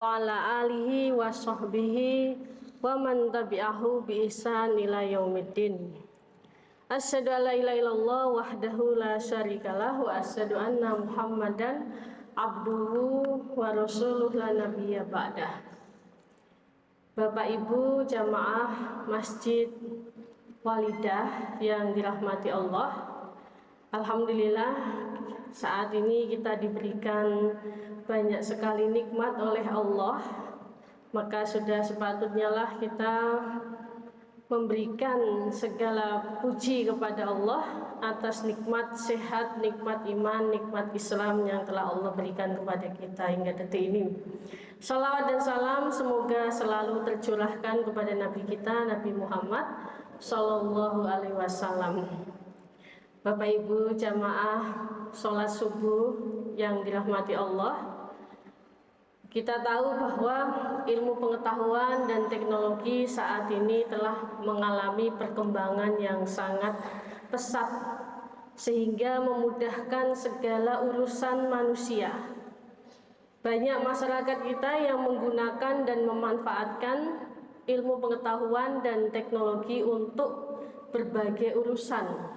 wa ala alihi wa sahbihi wa man tabi'ahu bi ihsan ila yaumiddin. Asyhadu an la ilaha illallah wahdahu la syarikalah wa asyhadu anna Muhammadan abduhu wa rasuluh la nabiyya ba'dah. Bapak Ibu jamaah Masjid Walidah yang dirahmati Allah, alhamdulillah saat ini kita diberikan banyak sekali nikmat oleh Allah, maka sudah sepatutnya lah kita memberikan segala puji kepada Allah atas nikmat sehat, nikmat iman, nikmat Islam yang telah Allah berikan kepada kita hingga detik ini. Salawat dan salam semoga selalu tercurahkan kepada Nabi kita, Nabi Muhammad Sallallahu Alaihi Wasallam. Bapak Ibu jamaah sholat subuh yang dirahmati Allah, kita tahu bahwa ilmu pengetahuan dan teknologi saat ini telah mengalami perkembangan yang sangat pesat sehingga memudahkan segala urusan manusia. Banyak masyarakat kita yang menggunakan dan memanfaatkan ilmu pengetahuan dan teknologi untuk berbagai urusan,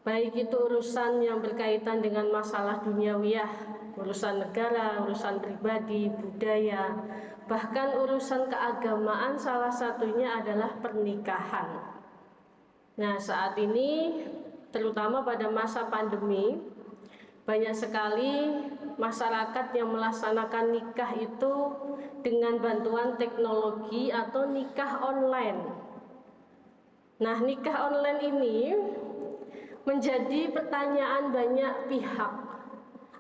baik itu urusan yang berkaitan dengan masalah duniawiyah, urusan negara, urusan pribadi, budaya, bahkan urusan keagamaan, salah satunya adalah pernikahan. Nah, saat ini terutama pada masa pandemi, banyak sekali masyarakat yang melaksanakan nikah itu dengan bantuan teknologi atau nikah online. Nah, nikah online ini menjadi pertanyaan banyak pihak,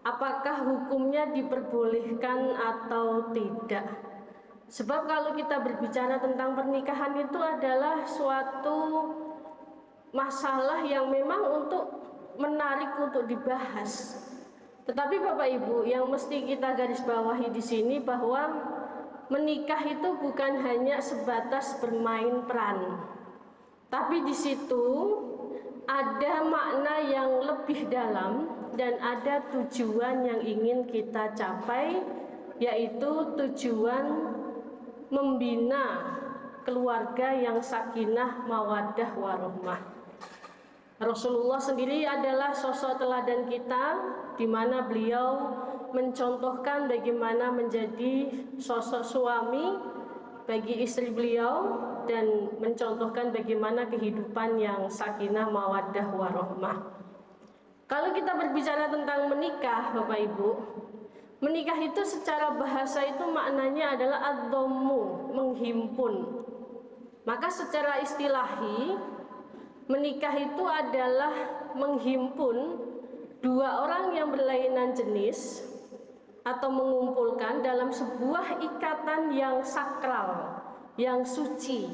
apakah hukumnya diperbolehkan atau tidak. Sebab kalau kita berbicara tentang pernikahan itu adalah suatu masalah yang memang menarik untuk dibahas. Tetapi Bapak Ibu, yang mesti kita garis bawahi di sini bahwa menikah itu bukan hanya sebatas bermain peran, tapi di situ ada makna yang lebih dalam dan ada tujuan yang ingin kita capai, yaitu tujuan membina keluarga yang sakinah, mawaddah, warahmah. Rasulullah sendiri adalah sosok teladan kita, di mana beliau mencontohkan bagaimana menjadi sosok suami bagi istri beliau dan mencontohkan bagaimana kehidupan yang sakinah, mawaddah, warahmah. Kalau kita berbicara tentang menikah, Bapak Ibu, menikah itu secara bahasa itu maknanya adalah ad-dhammu, menghimpun. Maka secara istilahi, menikah itu adalah menghimpun dua orang yang berlainan jenis atau mengumpulkan dalam sebuah ikatan yang sakral, yang suci.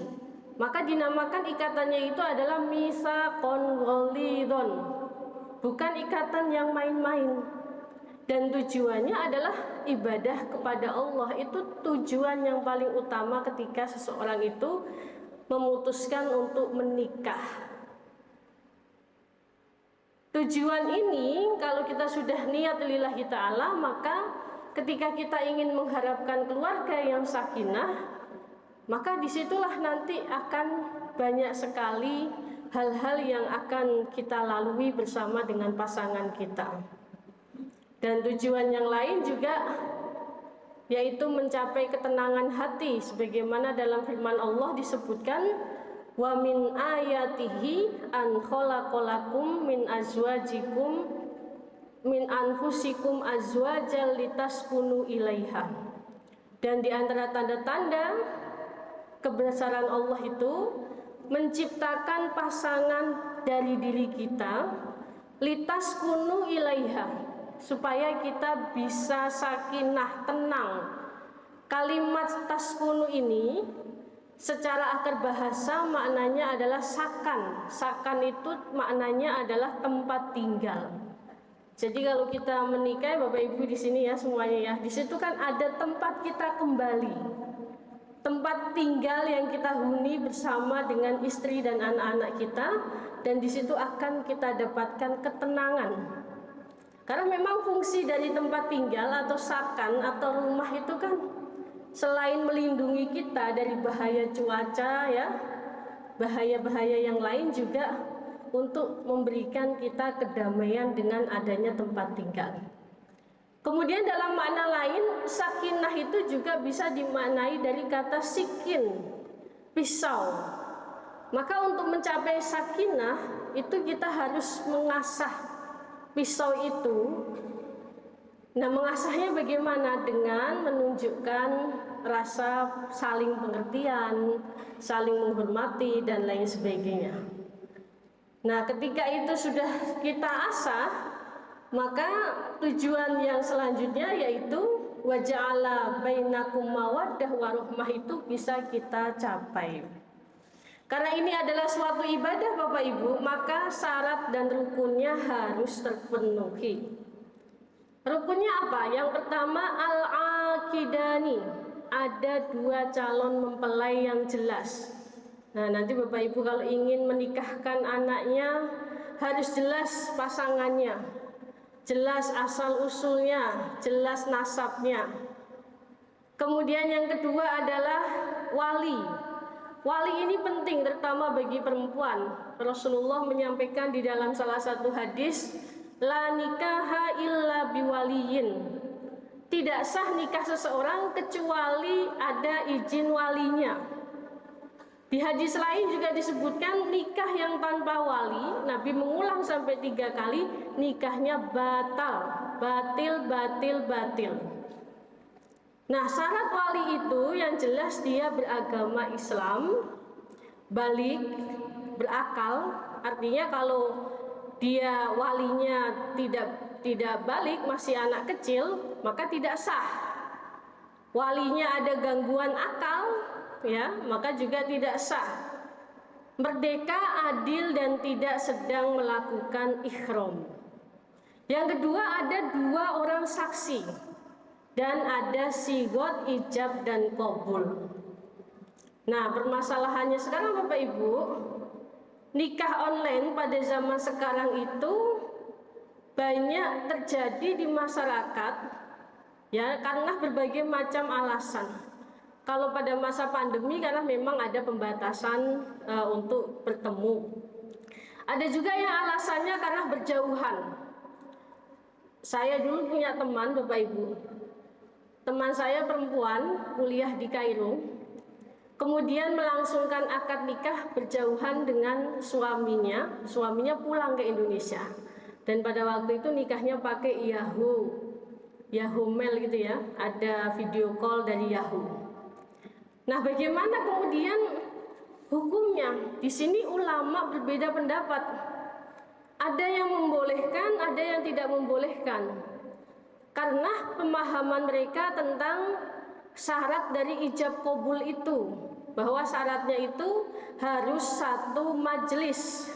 Maka dinamakan ikatannya itu adalah mitsaqon ghalidhon, bukan ikatan yang main-main. Dan tujuannya adalah ibadah kepada Allah. Itu tujuan yang paling utama ketika seseorang itu memutuskan untuk menikah. Tujuan ini kalau kita sudah niat lillahi ta'ala, maka ketika kita ingin mengharapkan keluarga yang sakinah, maka disitulah nanti akan banyak sekali hal-hal yang akan kita lalui bersama dengan pasangan kita. Dan tujuan yang lain juga yaitu mencapai ketenangan hati, sebagaimana dalam firman Allah disebutkan, wa min ayatihi an khalaqalakum min azwajikum min anfusikum azwajal litaskunu ilaiha. Dan di antara tanda-tanda kebesaran Allah itu menciptakan pasangan dari diri kita, litaskunu ilaiha, supaya kita bisa sakinah, tenang. Kalimat taskunu ini secara akar bahasa maknanya adalah sakan. Sakan itu maknanya adalah tempat tinggal. Jadi kalau kita menikah, Bapak Ibu di sini ya semuanya ya, di situ kan ada tempat kita kembali, tempat tinggal yang kita huni bersama dengan istri dan anak-anak kita, dan di situ akan kita dapatkan ketenangan. Karena memang fungsi dari tempat tinggal atau sakan atau rumah itu kan selain melindungi kita dari bahaya cuaca ya, bahaya-bahaya yang lain juga untuk memberikan kita kedamaian dengan adanya tempat tinggal. Kemudian dalam makna lain, sakinah itu juga bisa dimaknai dari kata sikin, pisau. Maka untuk mencapai sakinah itu kita harus mengasah pisau itu. Nah, mengasahnya bagaimana? Dengan menunjukkan rasa saling pengertian, saling menghormati, dan lain sebagainya. Nah, ketika itu sudah kita asah, maka tujuan yang selanjutnya yaitu waja'ala bainakum mawaddah warahmah itu bisa kita capai. Karena ini adalah suatu ibadah Bapak Ibu, maka syarat dan rukunnya harus terpenuhi. Rukunnya apa? Yang pertama al-aqidani, ada 2 calon mempelai yang jelas. Nah, nanti Bapak Ibu kalau ingin menikahkan anaknya harus jelas pasangannya, jelas asal usulnya, jelas nasabnya. Kemudian yang kedua adalah wali. Wali ini penting terutama bagi perempuan. Rasulullah menyampaikan di dalam salah satu hadis, la nikaha illa biwaliyin. Tidak sah nikah seseorang kecuali ada izin walinya. Di hadis lain juga disebutkan nikah yang tanpa wali, Nabi mengulang sampai 3 kali, nikahnya batal, batil. Nah, syarat wali itu yang jelas dia beragama Islam, balik, berakal. Artinya kalau dia walinya tidak balik, masih anak kecil, maka tidak sah. Walinya ada gangguan akal, ya, maka juga tidak sah. Merdeka, adil, dan tidak sedang melakukan ihram. Yang kedua, ada 2 orang saksi dan ada sigot ijab dan qabul. Nah, permasalahannya sekarang Bapak Ibu, nikah online pada zaman sekarang itu banyak terjadi di masyarakat, ya, karena berbagai macam alasan. Kalau pada masa pandemi karena memang ada pembatasan untuk bertemu. Ada juga yang alasannya karena berjauhan. Saya dulu punya teman Bapak Ibu. Teman saya perempuan kuliah di Kairo. Kemudian melangsungkan akad nikah berjauhan dengan suaminya. Suaminya pulang ke Indonesia. Dan pada waktu itu nikahnya pakai Yahoo Mail gitu ya. Ada video call dari Yahoo. Nah, bagaimana kemudian hukumnya? Di sini ulama berbeda pendapat. Ada yang membolehkan, ada yang tidak membolehkan. Karena pemahaman mereka tentang syarat dari ijab qabul itu, bahwa syaratnya itu harus 1 majelis.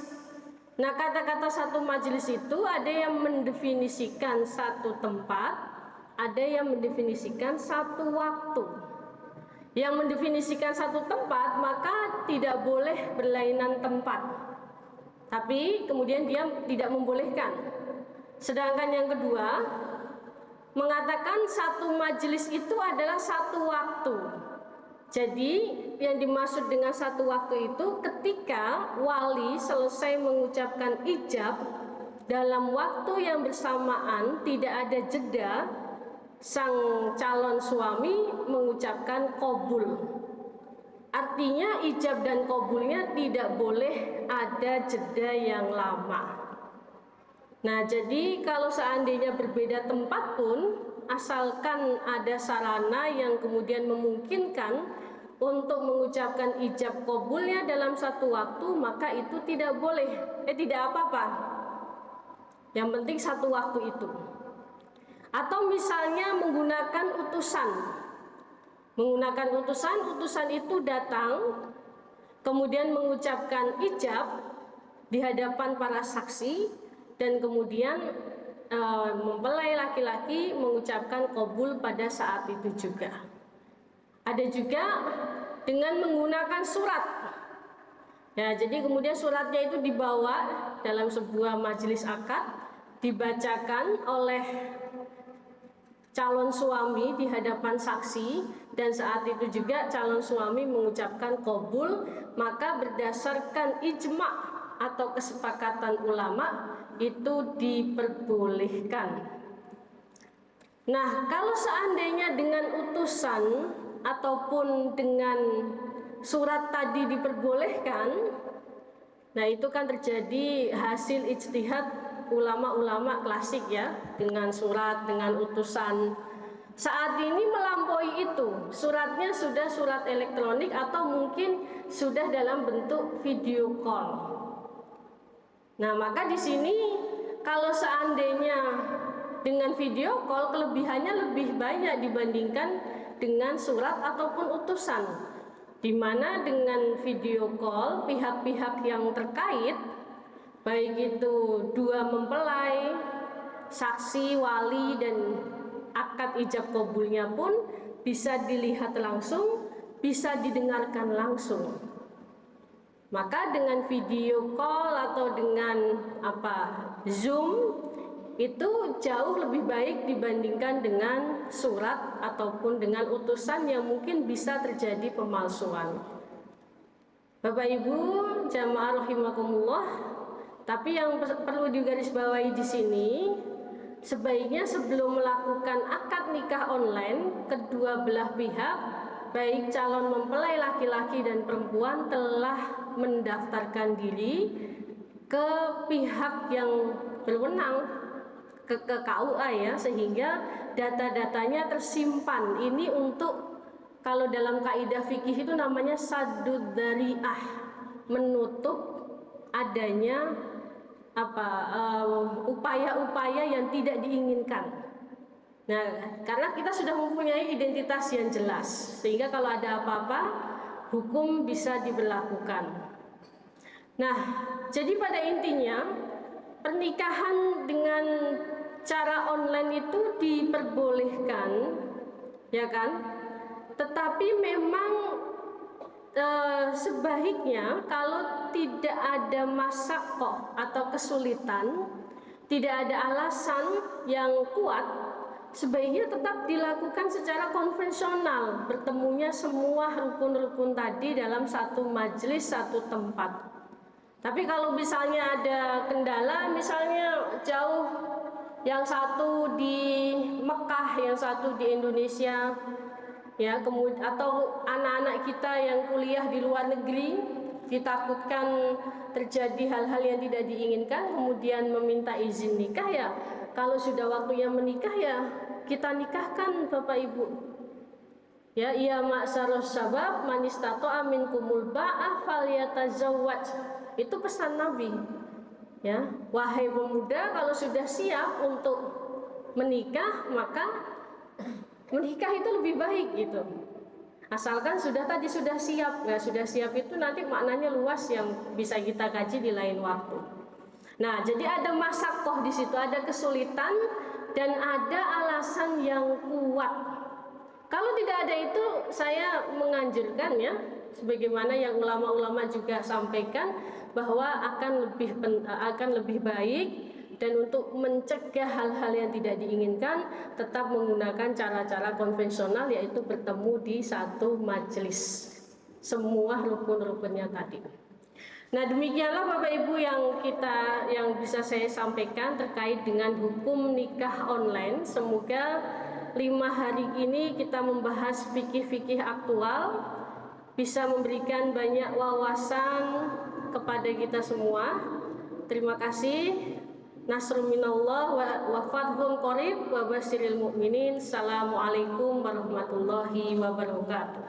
Nah, kata-kata 1 majelis itu ada yang mendefinisikan 1 tempat, ada yang mendefinisikan 1 waktu. Yang mendefinisikan 1 tempat, maka tidak boleh berlainan tempat. Tapi kemudian dia tidak membolehkan. Sedangkan yang kedua, mengatakan 1 majelis itu adalah 1 waktu. Jadi yang dimaksud dengan 1 waktu itu ketika wali selesai mengucapkan ijab dalam waktu yang bersamaan, tidak ada jeda, sang calon suami mengucapkan qabul. Artinya ijab dan qabulnya tidak boleh ada jeda yang lama. Nah, jadi kalau seandainya berbeda tempat pun, asalkan ada sarana yang kemudian memungkinkan untuk mengucapkan ijab qabulnya dalam 1 waktu, maka itu tidak boleh, tidak apa-apa. Yang penting 1 waktu itu. Atau misalnya menggunakan utusan. Menggunakan utusan itu datang, kemudian mengucapkan ijab di hadapan para saksi, dan kemudian mempelai laki-laki mengucapkan qabul pada saat itu juga. Ada juga dengan menggunakan surat. Ya, jadi kemudian suratnya itu dibawa dalam sebuah majelis akad, dibacakan oleh calon suami di hadapan saksi. dan saat itu juga calon suami mengucapkan qabul, maka berdasarkan ijma atau kesepakatan ulama itu diperbolehkan. Nah, kalau seandainya dengan utusan ataupun dengan surat tadi diperbolehkan, nah itu kan terjadi hasil ijtihad ulama-ulama klasik ya, dengan surat, dengan utusan. Saat ini melampaui itu, suratnya sudah surat elektronik atau mungkin sudah dalam bentuk video call. Nah, maka di sini kalau seandainya dengan video call kelebihannya lebih banyak dibandingkan dengan surat ataupun utusan. Di mana dengan video call pihak-pihak yang terkait, baik itu dua mempelai, saksi, wali, dan akad ijab kabulnya pun bisa dilihat langsung, bisa didengarkan langsung. Maka dengan video call atau dengan Zoom itu jauh lebih baik dibandingkan dengan surat ataupun dengan utusan yang mungkin bisa terjadi pemalsuan. Bapak Ibu jamaah rahimakumullah, tapi yang perlu digarisbawahi di sini, sebaiknya sebelum melakukan akad nikah online, kedua belah pihak, baik calon mempelai laki-laki dan perempuan, telah mendaftarkan diri ke pihak yang berwenang, ke KUA ya, sehingga data-datanya tersimpan. Ini untuk, kalau dalam kaidah fikih itu namanya saddud dzari'ah, menutup adanya upaya-upaya yang tidak diinginkan. Nah, karena kita sudah mempunyai identitas yang jelas, sehingga kalau ada apa-apa hukum bisa diberlakukan. Nah, jadi pada intinya pernikahan dengan cara online itu diperbolehkan, ya kan? Tetapi memang sebaiknya kalau tidak ada masyaqqah atau kesulitan, tidak ada alasan yang kuat, sebaiknya tetap dilakukan secara konvensional, bertemunya semua rukun-rukun tadi dalam satu majelis, satu tempat. Tapi kalau misalnya ada kendala, misalnya jauh, yang satu di Mekah, yang satu di Indonesia, ya, kemudian atau anak-anak kita yang kuliah di luar negeri, ditakutkan terjadi hal-hal yang tidak diinginkan, kemudian meminta izin nikah, ya kalau sudah waktunya menikah ya kita nikahkan Bapak Ibu. Ya, iya ma'syarus syabab man istata'a minkumul ba'ah falyatazawwaj. Itu pesan Nabi. Ya, wahai pemuda, kalau sudah siap untuk menikah, maka menikah itu lebih baik gitu. Asalkan sudah siap. Ya, sudah siap itu nanti maknanya luas yang bisa kita kaji di lain waktu. Nah, jadi ada masyaqqah di situ, ada kesulitan dan ada alasan yang kuat. Kalau tidak ada itu, saya menganjurkan ya, sebagaimana yang ulama-ulama juga sampaikan, bahwa akan lebih baik, dan untuk mencegah hal-hal yang tidak diinginkan tetap menggunakan cara-cara konvensional, yaitu bertemu di satu majelis semua rukun-rukunnya tadi. Nah, demikianlah Bapak Ibu yang bisa saya sampaikan terkait dengan hukum nikah online. Semoga 5 hari ini kita membahas fikih-fikih aktual bisa memberikan banyak wawasan kepada kita semua. Terima kasih. Nasrun minallah wa fathun qarib wa basyiril mu'minin. Assalamualaikum warahmatullahi wabarakatuh.